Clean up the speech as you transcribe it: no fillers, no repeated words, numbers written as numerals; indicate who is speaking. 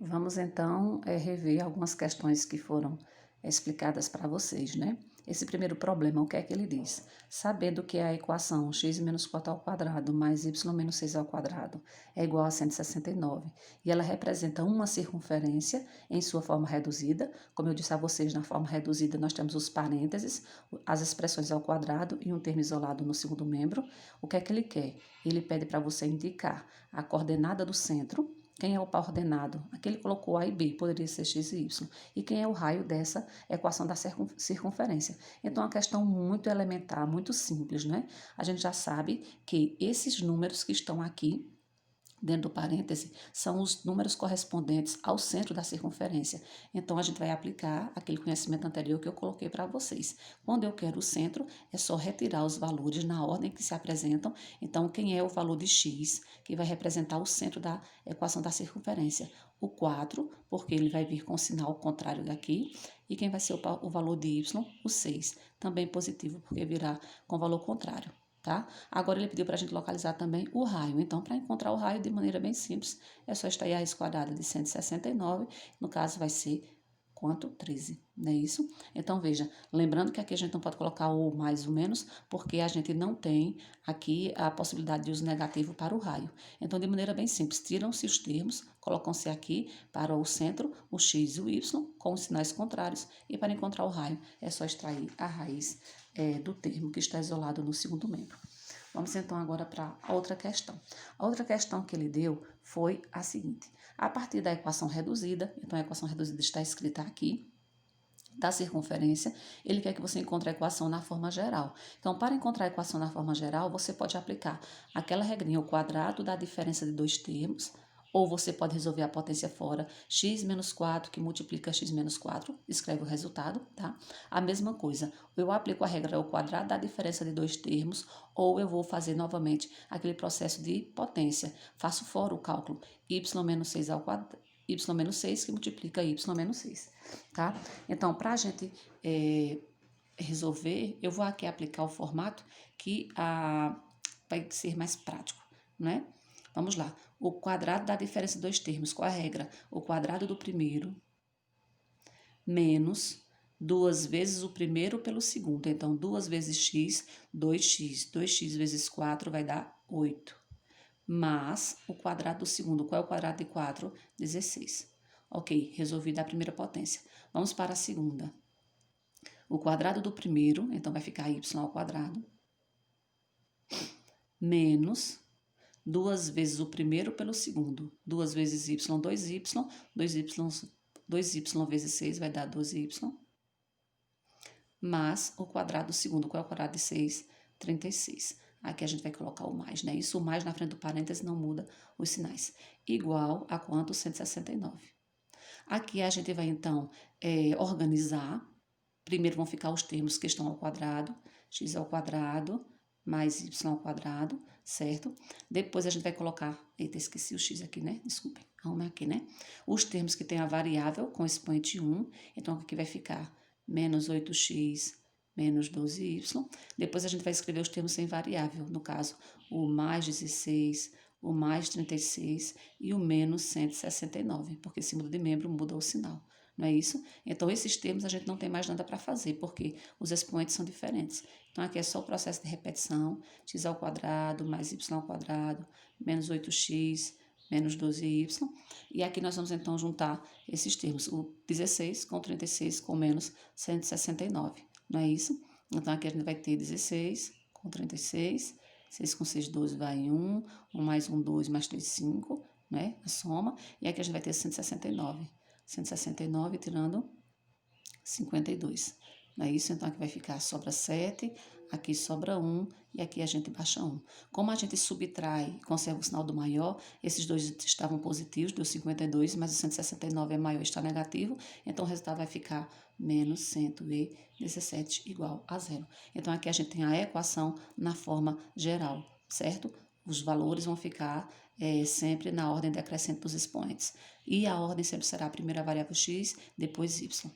Speaker 1: Vamos então rever algumas questões que foram explicadas para vocês, né? Esse primeiro problema, o que é que ele diz? Sabendo que a equação x menos 4 ao quadrado mais y menos 6 ao quadrado é igual a 169 e ela representa uma circunferência em sua forma reduzida, como eu disse a vocês, na forma reduzida nós temos os parênteses, as expressões ao quadrado e um termo isolado no segundo membro. O que é que ele quer? Ele pede para você indicar a coordenada do centro. Quem é o par ordenado? Aquele que colocou A e B, poderia ser x e y. E quem é o raio dessa equação da circunferência? Então, é uma questão muito elementar, muito simples, né? A gente já sabe que esses números que estão aqui dentro do parêntese, são os números correspondentes ao centro da circunferência. Então, a gente vai aplicar aquele conhecimento anterior que eu coloquei para vocês. Quando eu quero o centro, é só retirar os valores na ordem que se apresentam. Então, quem é o valor de x, que vai representar o centro da equação da circunferência? O 4, porque ele vai vir com o sinal contrário daqui. E quem vai ser o valor de y? O 6. Também positivo, porque virá com o valor contrário. Tá? Agora ele pediu para a gente localizar também o raio. Então, para encontrar o raio de maneira bem simples, é só extrair a raiz quadrada de 169, no caso vai ser quanto? 13, não é isso? Então, veja, lembrando que aqui a gente não pode colocar o mais ou menos, porque a gente não tem aqui a possibilidade de uso negativo para o raio. Então, de maneira bem simples, tiram-se os termos, colocam-se aqui para o centro, o x e o y, com os sinais contrários, e para encontrar o raio, é só extrair a raiz do termo que está isolado no segundo membro. Vamos então agora para a outra questão. A outra questão que ele deu foi a seguinte: a partir da equação reduzida, então a equação reduzida está escrita aqui, da circunferência, ele quer que você encontre a equação na forma geral. Então, para encontrar a equação na forma geral, você pode aplicar aquela regrinha, o quadrado da diferença de dois termos, ou você pode resolver a potência fora, x menos 4 que multiplica x menos 4, escreve o resultado, tá? A mesma coisa, eu aplico a regra ao quadrado da diferença de dois termos, ou eu vou fazer novamente aquele processo de potência, faço fora o cálculo y menos 6 ao quadrado, y menos 6 que multiplica y menos 6, tá? Então, para a gente resolver, eu vou aqui aplicar o formato que vai ser mais prático, né? Vamos lá. O quadrado da diferença de dois termos. Qual é a regra? O quadrado do primeiro menos 2 vezes o primeiro pelo segundo. Então, 2 vezes x, 2x. 2x vezes 4 vai dar 8. Mais o quadrado do segundo. Qual é o quadrado de 4? 16. Ok, resolvida a primeira potência. Vamos para a segunda. O quadrado do primeiro, então vai ficar y ao quadrado, menos 2 vezes o primeiro pelo segundo. 2 vezes y, 2y. 2y vezes 6 vai dar 12y. Mais o quadrado do segundo. Qual é o quadrado de 6? 36. Aqui a gente vai colocar o mais, né? Isso, o mais na frente do parêntese não muda os sinais. Igual a quanto? 169. Aqui a gente vai, então, organizar. Primeiro vão ficar os termos que estão ao quadrado, x ao quadrado mais y ao quadrado, certo? Depois a gente vai colocar, eita, esqueci o x aqui, né? Desculpem, arrumei aqui, né? Os termos que tem a variável com expoente 1, então aqui vai ficar menos 8x menos 12y. Depois a gente vai escrever os termos sem variável, no caso, o mais 16, o mais 36 e o menos 169, porque se muda de membro, muda o sinal. Não é isso? Então, esses termos a gente não tem mais nada para fazer, porque os expoentes são diferentes. Então, aqui é só o processo de repetição, x ao quadrado mais y ao quadrado, menos 8x, menos 12y. E aqui nós vamos, então, juntar esses termos, o 16 com 36 com menos 169. Não é isso? Então, aqui a gente vai ter 16 com 36, 6 com 6, 12 vai 1, 1 mais 1, 2, mais 3, 5, né? A soma. E aqui a gente vai ter 169. 169 tirando 52. Não é isso? Então, aqui vai ficar, sobra 7, aqui sobra 1 e aqui a gente baixa 1. Como a gente subtrai e conserva o sinal do maior, esses dois estavam positivos, deu 52, mas o 169 é maior, está negativo, então o resultado vai ficar menos 117 igual a zero. Então, aqui a gente tem a equação na forma geral, certo? Os valores vão ficar sempre na ordem decrescente dos expoentes. E a ordem sempre será a primeira variável x, depois y.